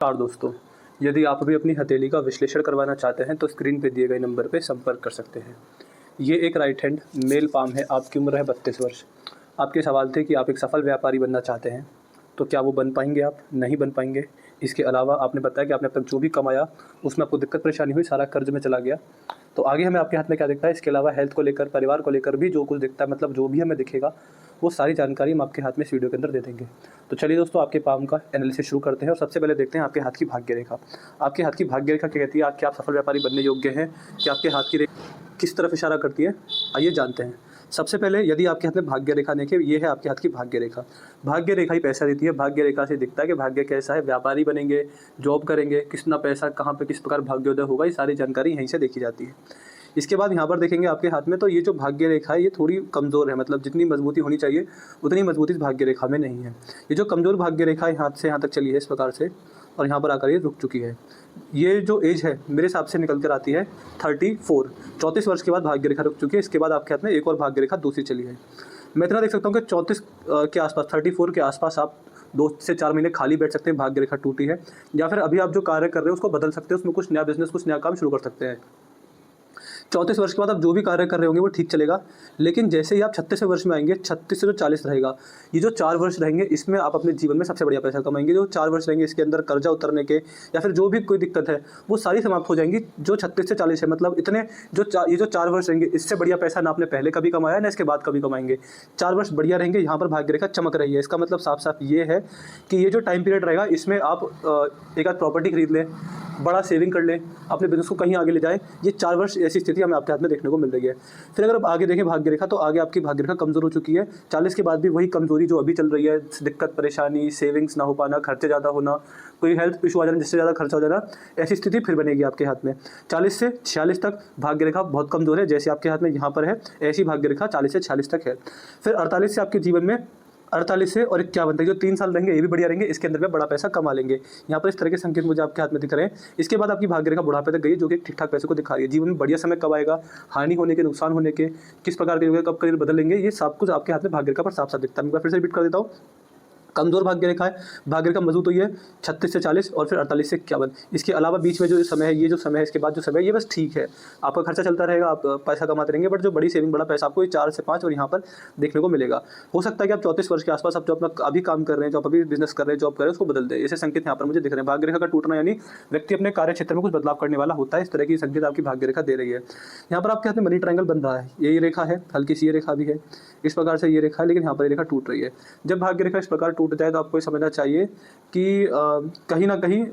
नमस्कार दोस्तों, यदि आप भी अपनी हथेली का विश्लेषण करवाना चाहते हैं तो स्क्रीन पे दिए गए नंबर पे संपर्क कर सकते हैं। ये एक राइट हैंड मेल पाम है, आपकी उम्र है 32 वर्ष। आपके सवाल थे कि आप एक सफल व्यापारी बनना चाहते हैं, तो क्या वो बन पाएंगे? आप नहीं बन पाएंगे। इसके अलावा आपने बताया कि आपने अब तक जो भी कमाया उसमें आपको दिक्कत परेशानी हुई, सारा कर्ज में चला गया। तो आगे हमें आपके हाथ में क्या दिखता है, इसके अलावा हेल्थ को लेकर, परिवार को लेकर भी जो कुछ दिखता है, मतलब जो भी हमें दिखेगा वो सारी जानकारी हम आपके हाथ में इस वीडियो के अंदर दे देंगे। तो चलिए दोस्तों, आपके पाम का एनालिसिस शुरू करते हैं और सबसे पहले देखते हैं आपके हाथ की भाग्य रेखा। आपके हाथ की भाग्य रेखा क्या कहती है, क्या आप सफल व्यापारी बनने योग्य हैं? कि आपके हाथ की रेखा किस तरफ इशारा करती है, आइए जानते हैं। सबसे पहले यदि आपके हाथ में भाग्य रेखा देखें, ये है आपके हाथ की भाग्य रेखा। भाग्य रेखा ही पैसा देती है। भाग्य रेखा से दिखता है कि भाग्य कैसा है, व्यापारी बनेंगे, जॉब करेंगे, कितना पैसा कहाँ पे किस प्रकार भाग्योदय होगा, ये सारी जानकारी यहीं से देखी जाती है। इसके बाद यहाँ पर देखेंगे आपके हाथ में, तो ये जो भाग्य रेखा है ये थोड़ी कमज़ोर है, मतलब जितनी मजबूती होनी चाहिए उतनी मजबूती इस भाग्य रेखा में नहीं है। ये जो कमज़ोर भाग्य रेखा यहाँ से यहाँ तक चली है इस प्रकार से, और यहाँ पर आकर ये रुक चुकी है। ये जो एज है मेरे हिसाब से निकल कर आती है 34। 34 वर्ष के बाद भाग्य रेखा रुक चुकी है। इसके बाद आपके हाथ में एक और भाग्य रेखा दूसरी चली है। मैं इतना देख सकता हूँ कि 34 के आसपास, 34 के आसपास आप 2 से 4 महीने खाली बैठ सकते हैं, भाग्य रेखा टूटी है। या फिर अभी आप जो कार्य कर रहे हो उसको बदल सकते हैं, उसमें कुछ नया बिजनेस, कुछ नया काम शुरू कर सकते हैं। 34 वर्ष के बाद आप जो भी कार्य कर रहे होंगे वो ठीक चलेगा। लेकिन जैसे ही आप 36वें वर्ष में आएंगे, 36 से जो 40 रहेगा, ये जो 4 वर्ष रहेंगे इसमें आप अपने जीवन में सबसे बढ़िया पैसा कमाएंगे। जो 4 वर्ष रहेंगे इसके अंदर कर्जा उतरने के या फिर जो भी कोई दिक्कत है वो सारी समाप्त हो जाएंगी। जो 36 से 40 है, मतलब इतने ये जो 4 वर्ष रहेंगे, इससे बढ़िया पैसा ना आपने पहले कभी कमाया ना इसके बाद कभी कमाएंगे। 4 वर्ष बढ़िया रहेंगे। यहाँ पर भाग्य रेखा चमक रही है। इसका मतलब साफ साफ ये है कि ये जो टाइम पीरियड रहेगा इसमें आप एक आध प्रॉपर्टी खरीद लें, बड़ा सेविंग कर लें, अपने बिजनेस को कहीं आगे ले जाएं। ये 4 वर्ष ऐसी स्थिति हमें आपके हाथ में देखने को मिल रही है। फिर अगर आप आगे देखें भाग्य रेखा, तो आगे आपकी भाग्य रेखा कमज़ोर हो चुकी है। 40 के बाद भी वही कमज़ोरी जो अभी चल रही है, दिक्कत परेशानी, सेविंग्स ना हो पाना, खर्चे ज़्यादा होना, कोई हेल्थ इशू आ जाना जिससे ज़्यादा खर्चा हो जाना, ऐसी स्थिति फिर बनेगी आपके हाथ में। 40 से 46 तक भाग्य रेखा बहुत कमज़ोर है, जैसे आपके हाथ में यहाँ पर है ऐसी भाग्य रेखा 40 से 46 तक है। फिर 48 से आपके जीवन में, 48 से और 51 तक जो 3 साल रहेंगे ये भी बढ़िया रहेंगे। इसके अंदर में बड़ा पैसा कमा लेंगे। यहाँ पर इस तरह के संकेत मुझे आपके हाथ में दिख रहे हैं। इसके बाद आपकी भाग्य रेखा बुढ़ापे तक गई, जो कि ठीक ठाक पैसे को दिखा रही है। जीवन में बढ़िया समय कब आएगा, हानि होने के, नुकसान होने के, किस प्रकार के होंगे, कब करियर बदलेंगे, ये सब कुछ आपके हाथ में भाग्य रेखा पर साफ साफ दिखता है। मैं फिर से रिपीट कर देता हूँ। कमजोर भाग्य रेखा है, भाग्य रेखा मजबूत हुई है 36 से 40 और फिर 48 से 51। इसके अलावा बीच में जो समय है, ये जो समय है, इसके बाद जो समय है ये बस ठीक है, आपका खर्चा चलता रहेगा, आप पैसा कमाते रहेंगे, बट जो बड़ी सेविंग, बड़ा पैसा आपको ये 4 से 5 और यहाँ पर देखने को मिलेगा। हो सकता है कि आप 34 वर्ष के आसपास आप जो अपना अभी काम कर रहे हैं, जो आप अभी बिजनेस कर रहे हैं, जॉब कर रहे हैं, उसको बदल दें। ऐसे संकेत यहाँ पर मुझे दिख रहे हैं। भाग्य रेखा का टूटना यानी व्यक्ति अपने कार्य क्षेत्र में कुछ बदलाव करने वाला होता है। इस तरह की संकेत आपकी भाग्य रेखा दे रही है। यहाँ पर आपके हाथ में मनी ट्रायंगल बन रहा है, यही रेखा है, हल्की सी ये रेखा भी है, इस प्रकार से ये रेखा है, लेकिन यहाँ पर ये रेखा टूट रही है। जब भाग्य रेखा इस प्रकार टूट जाए तो आपको समझना चाहिए कि कहीं ना कहीं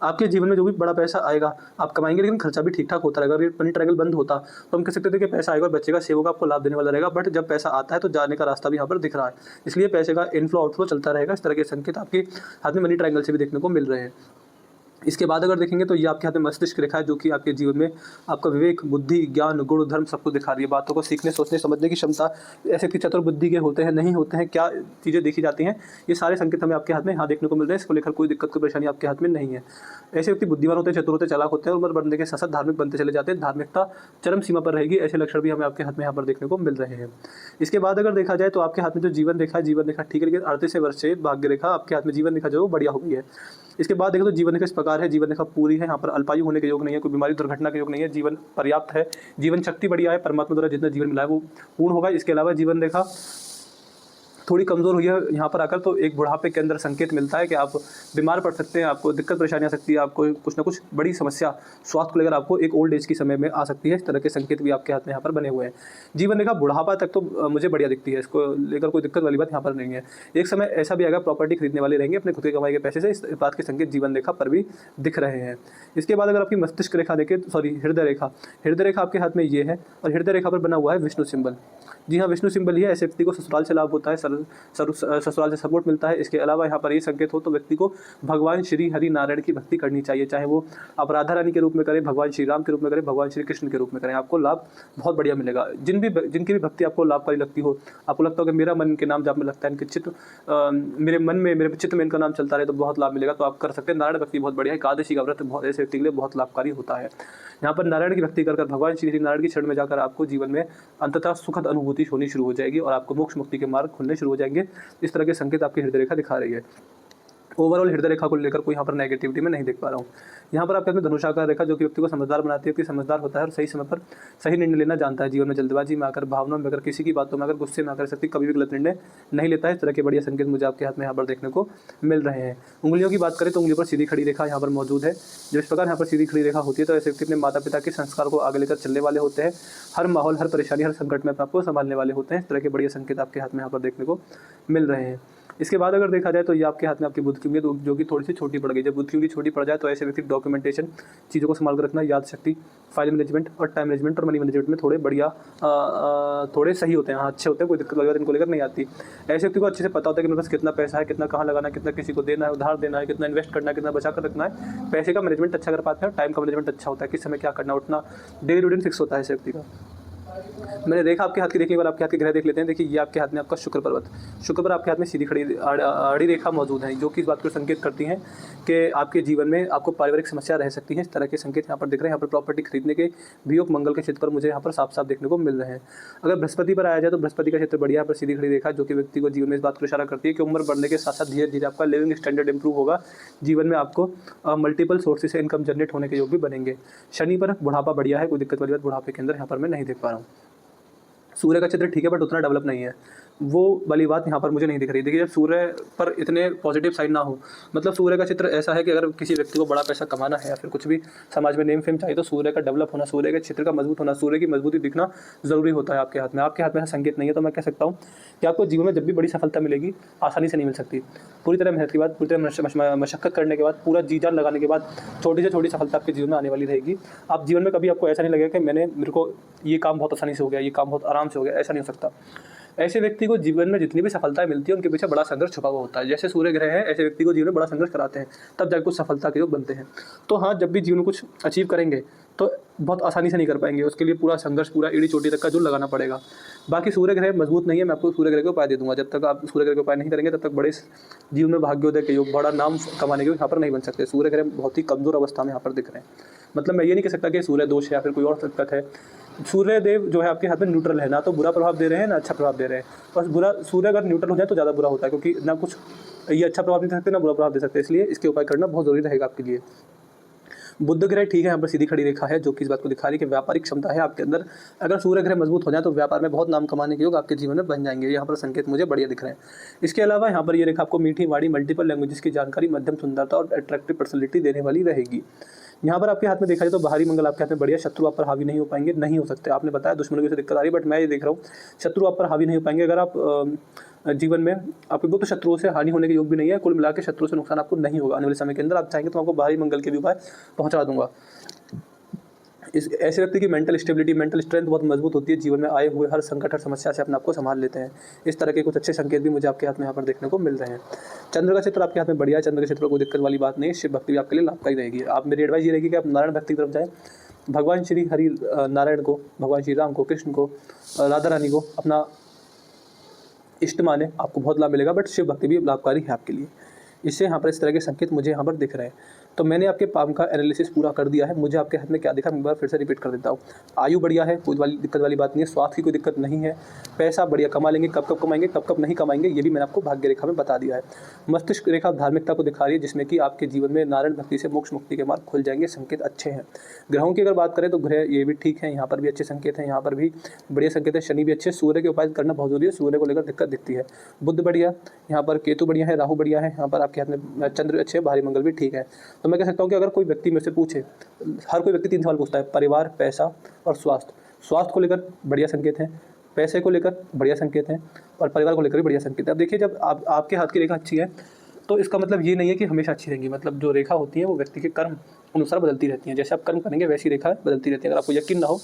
आपके जीवन में जो भी बड़ा पैसा आएगा आप कमाएंगे, लेकिन खर्चा भी ठीक ठाक होता रहेगा। अगर ये मनी ट्रायंगल बंद होता तो हम कह सकते थे कि पैसा आएगा और बचेगा, सेव होगा, आपको लाभ देने वाला रहेगा। बट जब पैसा आता है तो जाने का रास्ता भी यहाँ पर दिख रहा है, इसलिए पैसे का इनफ्लो आउटफ्लो चलता रहेगा। इस तरह के संकेत आपके हाथ में मनी ट्रायंगल से भी देखने को मिल रहे हैं। इसके बाद अगर देखेंगे तो ये आपके हाथ में मस्तिष्क रेखा है, जो कि आपके जीवन में आपका विवेक, बुद्धि, ज्ञान, गुण, धर्म सब कुछ दिखा रही है। बातों को सीखने, सोचने, समझने की क्षमता, ऐसे व्यक्ति चतुर बुद्धि के होते हैं, नहीं होते हैं, क्या चीज़ें देखी जाती हैं, ये सारे संकेत हमें आपके हाथ में यहाँ देखने को मिल रहे हैं। इसको लेकर कोई दिक्कत, कोई परेशानी आपके हाथ में नहीं है। ऐसे व्यक्ति बुद्धिमान होते हैं, चतुर होते हैं, चालाक होते हैं, उम्र बढ़ने के साथ साथ धार्मिक बनते चले जाते हैं। धार्मिकता चरम सीमा पर रहेगी, ऐसे लक्षण भी हमें आपके हाथ में यहाँ पर देखने को मिल रहे हैं। इसके बाद अगर देखा जाए तो आपके हाथ में जो जीवन रेखा है, जीवन रेखा ठीक है, लेकिन 38 वर्ष से भाग्य रेखा आपके हाथ में जीवन रेखा जो बढ़िया हो गई है। इसके बाद देखें तो जीवन रेखा इस प्रकार है, जीवन रेखा पूरी है, यहाँ पर अल्पायु होने के योग नहीं है, कोई बीमारी दुर्घटना के योग नहीं है, जीवन पर्याप्त है, जीवन शक्ति बढ़िया है, परमात्मा द्वारा जितना जीवन मिला है वो पूर्ण होगा। इसके अलावा जीवन रेखा थोड़ी कमज़ोर हुई है यहाँ पर आकर, तो एक बुढ़ापे के अंदर संकेत मिलता है कि आप बीमार पड़ सकते हैं, आपको दिक्कत परेशानी आ सकती है, आपको कुछ ना कुछ बड़ी समस्या स्वास्थ्य को लेकर आपको एक ओल्ड एज की समय में आ सकती है। इस तरह के संकेत भी आपके हाथ में यहाँ पर बने हुए हैं। जीवन रेखा बुढ़ापा तक तो मुझे बढ़िया दिखती है, इसको लेकर कोई दिक्कत वाली बात यहाँ पर नहीं है। एक समय ऐसा भी आएगा प्रॉपर्टी खरीदने वाले रहेंगे अपने खुद के कमाई के पैसे से, इस बात के संकेत जीवन रेखा पर भी दिख रहे हैं। इसके बाद अगर आपकी मस्तिष्क रेखा देखें, हृदय रेखा, हृदय रेखा आपके हाथ में ये है और हृदय रेखा पर बना हुआ है विष्णु सिंबल। जी हाँ, विष्णु सिंबल ही है। ऐसे व्यक्ति को ससुराल से लाभ होता है, ससुराल से सपोर्ट मिलता है। इसके अलावा यहाँ पर ये संकेत हो तो व्यक्ति को भगवान श्री हरि नारायण की भक्ति करनी चाहिए, चाहे वो आप राधा रानी के रूप में करें, भगवान श्री राम के रूप में करें, भगवान श्री कृष्ण के रूप में करें, आपको लाभ बहुत बढ़िया मिलेगा। जिनकी भी भक्ति आपको लाभकारी लगती हो, आपको लगता हो कि मेरा मन के नाम जब में लगता है, इनके चित्त मेरे मन में, मेरे चित्त में इनका नाम चलता रहे तो बहुत लाभ मिलेगा, तो आप कर सकते हैं। नारायण भक्ति बहुत बढ़िया है, एकादशी का व्रत बहुत ऐसे व्यक्ति के लिए बहुत लाभकारी होता है। यहाँ पर नारायण की भक्ति कर भगवान श्री नारायण की शरण में जाकर आपको जीवन में अंततः सुखद अनुभूति होनी शुरू हो जाएगी और आपको मोक्ष मुक्ति के मार्ग खुलने शुरू हो जाएंगे। इस तरह के संकेत आपकी हृदय रेखा दिखा रही है। ओवरऑल हृदय रेखा को लेकर कोई यहाँ पर नेगेटिविटी में नहीं देख पा रहा हूँ। यहाँ पर आपके हाथ में धनुषाकार रेखा जो कि व्यक्ति को समझदार बनाती है, कि समझदार होता है और सही समय पर सही निर्णय लेना जानता है। जीवन में जल्दबाजी में आकर, भावनाओं में आकर, किसी की बातों में आकर, गुस्से में आकर सकती कभी भी गलत निर्णय नहीं लेता है। इस तरह के बढ़िया संकेत मुझे आपके हाथ में यहाँ पर देखने को मिल रहे हैं। उंगलियों की बात करें तो उंगलियों पर सीधी खड़ी रेखा यहाँ पर मौजूद है। जब इस प्रकार यहाँ पर सीधी खड़ी रेखा होती है तो ऐसे व्यक्ति अपने माता पिता के संस्कार को आगे लेकर चलने वाले होते हैं। हर माहौल, हर परेशानी, हर संकट में अपने आपको संभालने वाले होते हैं। इस तरह के बढ़िया संकेत आपके हाथ में यहाँ पर देखने को मिल रहे हैं। इसके बाद अगर देखा जाए तो ये आपके हाथ में आपकी बुद्ध की उंगली जो कि थोड़ी सी छोटी पड़ गई। जब बुद्ध की उंगली छोटी पड़ जाए तो ऐसे व्यक्ति डॉक्यूमेंटेशन, चीज़ों को संभाल कर रखना, याद शक्ति, फाइल मैनेजमेंट और टाइम मैनेजमेंट और मनी मैनेजमेंट में थोड़े बढ़िया थोड़े सही होते हैं। हाँ, अच्छे होते हैं, कोई दिक्कत वगैरह इनको लेकर नहीं आती। ऐसे व्यक्ति को अच्छे से पता होता है कि मेरे पास कितना पैसा है, कितना कहाँ लगाना है, कितना किसी को देना है, उधार देना है, कितना इन्वेस्ट करना है, कितना बचा कर रखना है। पैसे का मैनेजमेंट अच्छा कर पाते हैं और टाइम का मैनेजमेंट अच्छा होता है, किस समय क्या करना, उठना, डेली रूटीन फिक्स होता है ऐसे व्यक्ति का। मैंने देखा आपके हाथ की, देखने के बाद आपके हाथ के ग्रह देख लेते हैं। देखिए ये आपके हाथ में आपका शुक्र पर्वत, शुक्र पर आपके हाथ में सीधी खड़ी आड़ी रेखा मौजूद है, जो कि इस बात को संकेत करती हैं कि आपके जीवन में आपको पारिवारिक समस्या रह सकती है। इस तरह के संकेत यहाँ पर दिख रहे हैं। यहाँ पर प्रॉपर्टी खरीदने के भी योग मंगल के क्षेत्र पर मुझे यहाँ पर साफ साफ देखने को मिल रहे हैं। अगर बृहस्पति पर आया जाए तो बृहस्पति का क्षेत्र बढ़िया, यहाँ पर सीधी खड़ी रेखा जो कि व्यक्ति को जीवन में इस बात को इशारा करती है कि उम्र बढ़ने के साथ साथ धीरे धीरे आपका लिविंग स्टैंडर्ड इंप्रूव होगा। जीवन में आपको मल्टीपल सोर्सेज से इनकम जनरेट होने के योग भी बनेंगे। शनि पर बुढ़ापा बढ़िया है, कोई दिक्कत वाली बात बुढ़ापे के अंदर यहाँ पर मैं नहीं देख पा रहा हूँ। सूर्य का चित्र ठीक है बट उतना डेवलप नहीं है, वो वाली बात यहाँ पर मुझे नहीं दिख रही। देखिए जब सूर्य पर इतने पॉजिटिव साइन ना हो, मतलब सूर्य का चित्र ऐसा है कि अगर किसी व्यक्ति को बड़ा पैसा कमाना है या फिर कुछ भी समाज में नेम फेम चाहिए तो सूर्य का डेवलप होना, सूर्य के चित्र का मजबूत होना, सूर्य की मजबूती दिखना जरूरी होता है आपके हाथ में। आपके हाथ में ऐसा संकेत नहीं है तो मैं कह सकता हूँ कि आपको जीवन में जब भी बड़ी सफलता मिलेगी आसानी से नहीं मिल सकती। पूरी तरह मेहनत के बाद, पूरी तरह मशक्कत करने के बाद, पूरा जी जान लगाने के बाद छोटी से छोटी सफलता आपके जीवन में आने वाली रहेगी। आप जीवन में कभी आपको ऐसा नहीं लगेगा कि मेरे को ये काम बहुत आसानी से हो गया, ये काम बहुत आराम से हो गया, ऐसा नहीं हो सकता। ऐसे व्यक्ति को जीवन में जितनी भी सफलताएं मिलती है उनके पीछे बड़ा संघर्ष छुपा हुआ होता है। जैसे सूर्य ग्रह है, ऐसे व्यक्ति को जीवन में बड़ा संघर्ष कराते हैं, तब जाकर कुछ सफलता के योग बनते हैं। तो हाँ, जब भी जीवन में कुछ अचीव करेंगे तो बहुत आसानी से नहीं कर पाएंगे, उसके लिए पूरा संघर्ष, पूरा एड़ी चोटी तक का जोर लगाना पड़ेगा। बाकी सूर्य ग्रह मजबूत नहीं है, मैं आपको सूर्य ग्रह के उपाय दे दूंगा। जब तक आप सूर्य ग्रह के उपाय नहीं करेंगे तब तक बड़े जीवन में भाग्योदय के योग, बड़ा नाम कमाने के योग यहाँ पर नहीं बन सकते। सूर्य ग्रह बहुत ही कमजोर अवस्था में यहाँ पर दिख रहे हैं। मतलब मैं ये नहीं कह सकता कि सूर्य दोष है या फिर कोई और दिक्कत है। सूर्य देव जो है आपके हाथ में न्यूट्रल है, ना तो बुरा प्रभाव दे रहे हैं ना अच्छा प्रभाव दे रहे हैं। बस बुरा, सूर्य अगर न्यूट्रल हो जाए तो ज़्यादा बुरा होता है, क्योंकि ना कुछ ये अच्छा प्रभाव नहीं दे सकते ना बुरा प्रभाव दे सकते, इसलिए इसके उपाय करना बहुत जरूरी रहेगा आपके लिए। बुध ग्रह ठीक है, यहाँ पर सीधी खड़ी रेखा है जो कि इस बात को दिखा रही है कि व्यापारिक क्षमता है आपके अंदर। अगर सूर्य ग्रह मजबूत हो जाए तो व्यापार में बहुत नाम कमाने के योग आपके जीवन में बन जाएंगे। यहाँ पर संकेत मुझे बढ़िया दिख रहे हैं। इसके अलावा यहाँ पर ये रेखा आपको मीठी वाणी, मल्टीपल लैंग्वेजेस की जानकारी, मध्यम सुंदरता और अट्रैक्टिव पर्सनैलिटी देने वाली रहेगी। यहाँ पर आपके हाथ में देखा जाए तो बाहरी मंगल आपके हाथ में बढ़िया, शत्रु आप पर हावी नहीं हो पाएंगे, नहीं हो सकते। आपने बताया दुश्मनों की दिक्कत आ रही है, बट मैं ये देख रहा हूँ शत्रु आप पर हावी नहीं हो पाएंगे। अगर आप जीवन में आपके तो शत्रुओं से हानि होने के योग भी नहीं है, कुल मिला के शत्रुओं से नुकसान आपको नहीं होगा आने वाले समय के अंदर। आप चाहेंगे तो आपको बाहरी मंगल के भी उपाय पहुँचा दूंगा। इस ऐसे व्यक्ति की मेंटल स्टेबिलिटी, मेंटल स्ट्रेंथ बहुत मजबूत होती है, जीवन में आए हुए हर संकट, हर समस्या से अपने आप को संभाल लेते हैं। इस तरह के कुछ अच्छे संकेत भी मुझे आपके हाथ में यहाँ पर देखने को मिल रहे हैं। चंद्र का क्षेत्र आपके हाथ में बढ़िया है, चंद्र के क्षेत्र में कोई दिक्कत वाली बात नहीं है। शिव भक्ति भी आपके लिए लाभकारी रहेगी। आप मेरी एडवाइस ये रहेगी कि आप नारायण भक्ति की तरफ जाएँ, भगवान श्री हरि नारायण को, भगवान श्री राम को, कृष्ण को, राधा रानी को अपना इष्ट माने, आपको बहुत लाभ मिलेगा। बट शिव भक्ति भी लाभकारी है आपके लिए। इससे यहाँ पर इस तरह के संकेत मुझे यहाँ पर दिख रहे हैं। तो मैंने आपके पाम का एनालिसिस पूरा कर दिया है। मुझे आपके हाथ में क्या दिखा मैं एक बार फिर से रिपीट कर देता हूँ। आयु बढ़िया है, कोई वाली दिक्कत वाली बात नहीं है, स्वास्थ्य की कोई दिक्कत नहीं है, पैसा बढ़िया कमा लेंगे, कब कब कमाएंगे, कब कब नहीं कमाएंगे, ये भी मैंने आपको भाग्य रेखा में बता दिया है। मस्तिष्क रेखा धार्मिकता को दिखा रही है, जिसमें कि आपके जीवन में नारायण भक्ति से मोक्ष मुक्ति के मार्ग खुल जाएंगे। संकेत अच्छे हैं। ग्रहों की अगर बात करें तो ग्रह ये भी ठीक है, यहाँ पर भी अच्छे संकेत हैं, यहाँ पर भी बढ़िया संकेत है। शनि भी अच्छे, सूर्य के उपाय करना बहुत जरूरी है, सूर्य को लेकर दिक्कत दिखती है। बुध बढ़िया, यहाँ पर केतु बढ़िया है, राहु बढ़िया है, यहाँ पर आपके हाथ में चंद्र अच्छे, भारी मंगल भी ठीक है। तो मैं कह सकता हूँ कि अगर कोई व्यक्ति मेरे से पूछे, हर कोई व्यक्ति 3 सवाल पूछता है, परिवार, पैसा और स्वास्थ्य। स्वास्थ्य को लेकर बढ़िया संकेत हैं, पैसे को लेकर बढ़िया संकेत हैं और परिवार को लेकर भी बढ़िया संकेत है। अब देखिए, जब आपके हाथ की रेखा अच्छी है तो इसका मतलब ये नहीं है कि हमेशा अच्छी रहेंगी। मतलब जो रेखा होती है वो व्यक्ति के कर्म अनुसार बदलती रहती है। जैसे आप कर्म करेंगे वैसी रेखा बदलती रहती है। अगर आपको यकीन ना हो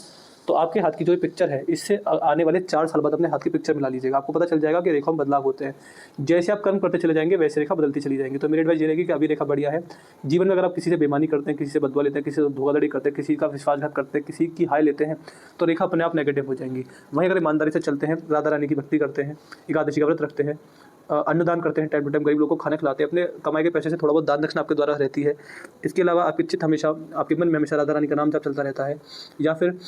तो आपके हाथ की जो पिक्चर है, इससे आने वाले 4 साल बाद अपने हाथ की पिक्चर मिला लीजिएगा, आपको पता चल जाएगा कि रेखाओं में बदलाव होते हैं। जैसे आप कर्म करते चले जाएंगे वैसे रेखा बदलती चली जाएंगी। तो मेरी एडवाइस ये रहेगी कि अभी रेखा बढ़िया है। जीवन में अगर आप किसी से बेईमानी करते हैं, किसी से बदला लेते हैं, किसी से धोखाधड़ी करते हैं, किसी का विश्वासघात करते हैं, किसी की हाय लेते हैं, तो रेखा अपने आप नेगेटिव हो जाएंगी। वहीं अगर ईमानदारी से चलते हैं, राधा रानी की भक्ति करते हैं, एकादशी का व्रत रखते हैं, अन्नदान करते हैं, टाइम टू टाइम गरीब लोगों को खाना खिलाते हैं, अपने कमाई के पैसे से थोड़ा बहुत दान दक्षिणा आपके द्वारा रहती है। इसके अलावा आपके चित्त हमेशा, आपके मन में हमेशा राधा रानी का नाम जब चलता रहता है, या फिर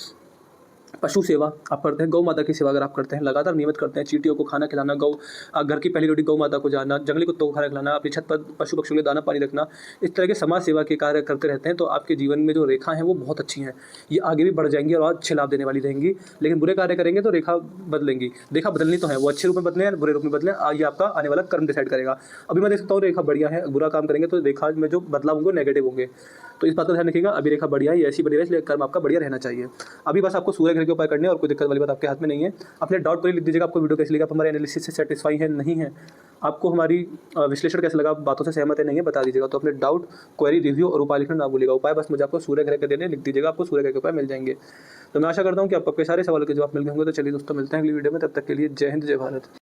पशु सेवा आप करते हैं, गौ माता की सेवा अगर आप करते हैं, लगातार नियमित करते हैं, चींटियों को खाना खिलाना, घर की पहली रोटी गौ माता को जाना, जंगली कुत्तों को खाना खिलाना, अपनी छत पर पशु पक्षियों के लिए दाना पानी रखना, इस तरह के समाज सेवा के कार्य करते रहते हैं, तो आपके जीवन में जो रेखा हैं वो बहुत अच्छी हैं। ये आगे भी बढ़ जाएंगी और अच्छे लाभ देने वाली रहेंगी। लेकिन बुरे कार्य करेंगे तो रेखा बदलेंगी। रेखा बदलनी तो है, वो अच्छे रूप में बदले या बुरे रूप में बदले, ये आपका आने वाला कर्म डिसाइड करेगा। अभी मैं देख सकता हूँ रेखा बढ़िया है, बुरा काम करेंगे तो रेखा में जो बदलाव होंगे नेगेटिव होंगे। तो इस बात का ध्यान रखिएगा। अभी रेखा बढ़िया है, ये ऐसी बनी रहे, इसलिए कर्म आपका बढ़िया रहना चाहिए। अभी बस आपको सूर्य ग्रह के उपाय करने और कोई दिक्कत वाली बात आपके हाथ में नहीं है। अपने डाउट को लिख दीजिएगा, आपको वीडियो कैसी लगी, आप हमारे एनालिसिस से सेटिस्फाई है नहीं है, आपको हमारी विश्लेषण कैसा लगा, बातों से सहमत है नहीं है, बता दीजिएगा। तो अपने डाउट, क्वेरी, रिव्यू और उपाय लिखना ना भूलिएगा। उपाय बस मुझे आपको सूर्य ग्रह के देने लिख दीजिएगा, आपको सूर्य ग्रह के उपाय मिल जाएंगे। तो मैं आशा करता हूँ कि आपको आपके सारे सवालों के जवाब मिल गए होंगे। तो चलिए दोस्तों, मिलते हैं अगली वीडियो में, तब तक के लिए जय हिंद, जय भारत।